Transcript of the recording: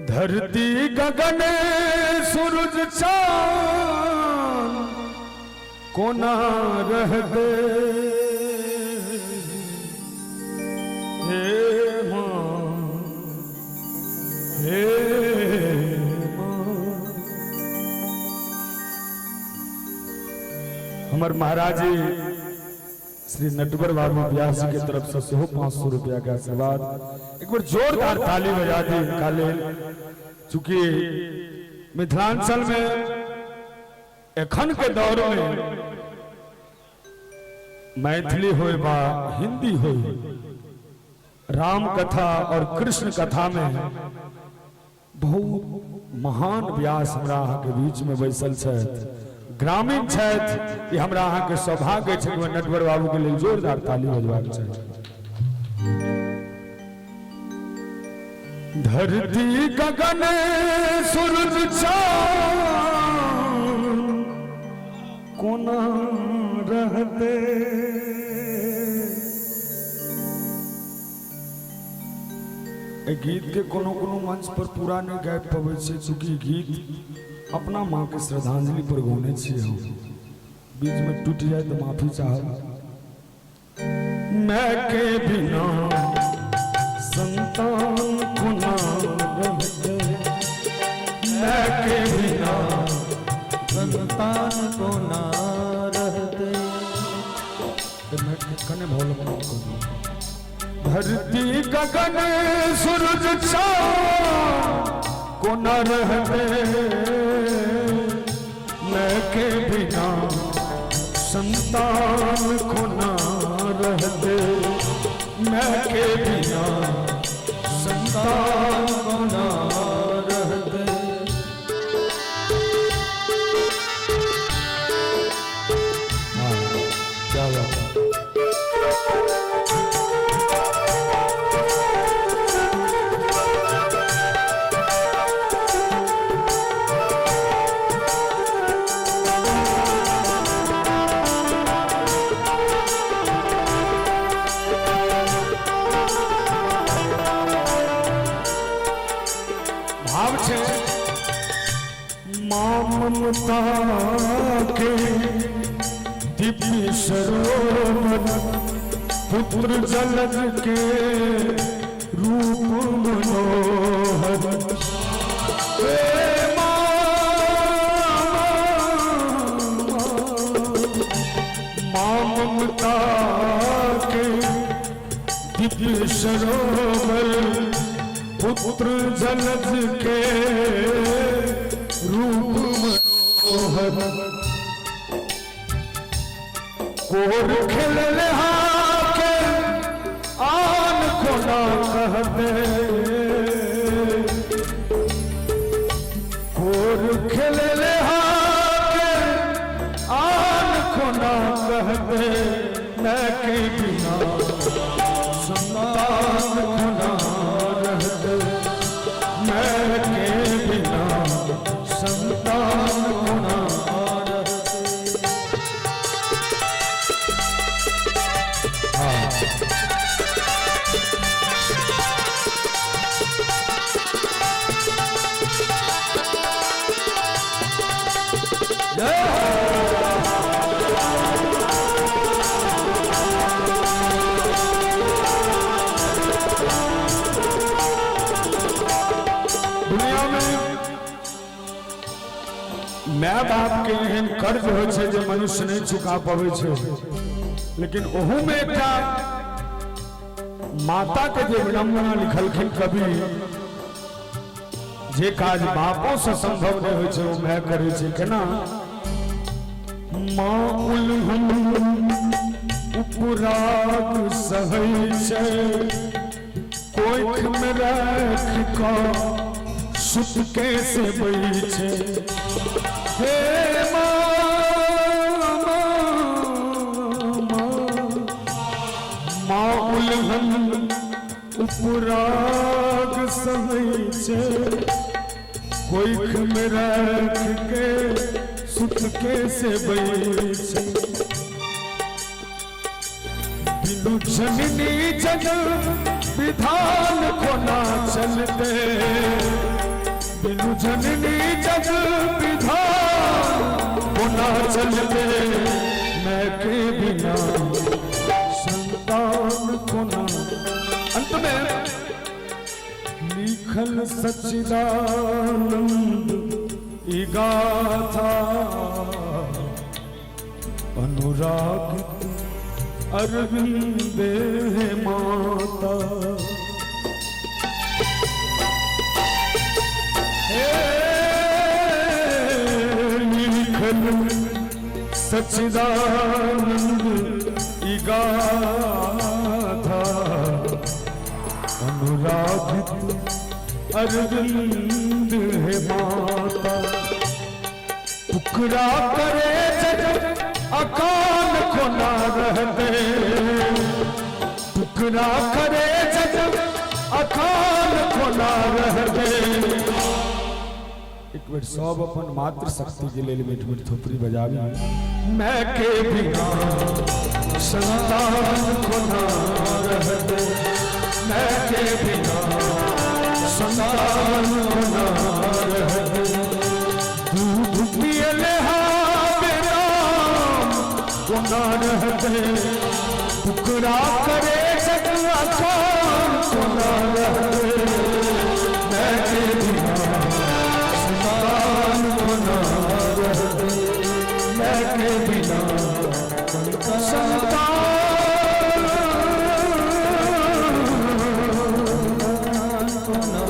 धरती गगन सूरज चांद कोना रह दे हे मां हे मां। हमार महाराज श्री नटवर बाबू व्यास जी की तरफ से 500 रुपया का आशीर्वाद। एक बार जोरदार ताली बजा दी काले। चूंकि मिथिलांचल में एखन के दौर में मैथिली हो बा हिंदी हो, राम कथा और कृष्ण कथा में बहुत महान व्यास हमरा के बीच में बैसल छथि, ग्रामीण छथि। हमरा अहाँ के सौभाग्य छै कि नटवर बाबू के लिए जोरदार ताली बजबाक चाही। धरती गगन सूरज चांद कोना रहते गीत के कोनो मंच पर पूरा नहीं गाबि पाबै छै, चूंकि गीत अपना माँ के श्रद्धांजलि पर गौने छियै। हम बीच में टूट जाए तो माफी चाहब। मैं के बिना संतान कोना रहते, मैं के बिना संतान कोना रहते। मैं कने भोल धरती गगन सूरज चांद कोना रहते, मैं के बिना संतान कोना रहते, मैं के बिना संतान कोना रहते। क्या बात ममता के दिव्य सरोवर, पुत्र जलज के रूप मनोहर। ममता के दिव्य सरोवर, पुत्र जलज के रूप मनोहर। कोर खिल के आन कोना कहते, कोर खिल के आन कोना कहते, मैं के बिना संतान कोना रहते, मैं के बिना संतान कोना रहते। दुनिया में माय बाप के एहन कर्ज हो छै जे मनुष्य नहीं चुका पाबै छै, लेकिन ओहू में एकटा माता के जे विडंबना लिखलखिन कवि, जे काज बापो से संभव नहीं हो छै वो माय करे छै। केना माँ उल्हन उपराग सहै छै, कोख में रख कऽ सुत कैसे बई छै। हे माँ उल्हन उपराग सहै छै, कोख में रख के सुत कैसे बई छै। बिनु जननी जग विधान को ना चलते, बिनु जननी जग विधान होना चलते मैं के बिना संतान को ना। अंत में लिखल सच्चिदानंद गाथा अनुरागित अरविंदे माता। लिखल सच्चिदानंद गाथा अनुरागित अरविंद है माता। पुकरा करे जग अकाल को ना रहते, पुकरा करे जग अकाल को ना रहते। एक बार सब अपन मात्र शक्ति के लिए मीठ मीठ थोपड़ी बजावी। मैं के बिना संतान को ना रहते, मैं के बिना संतान को ना रहते। दूध पियले को ना रहते, पुकरा करे जग अकाल को ना रहते। मैं के बिना संतान को ना रहते, मैं के बिना संतान को ना।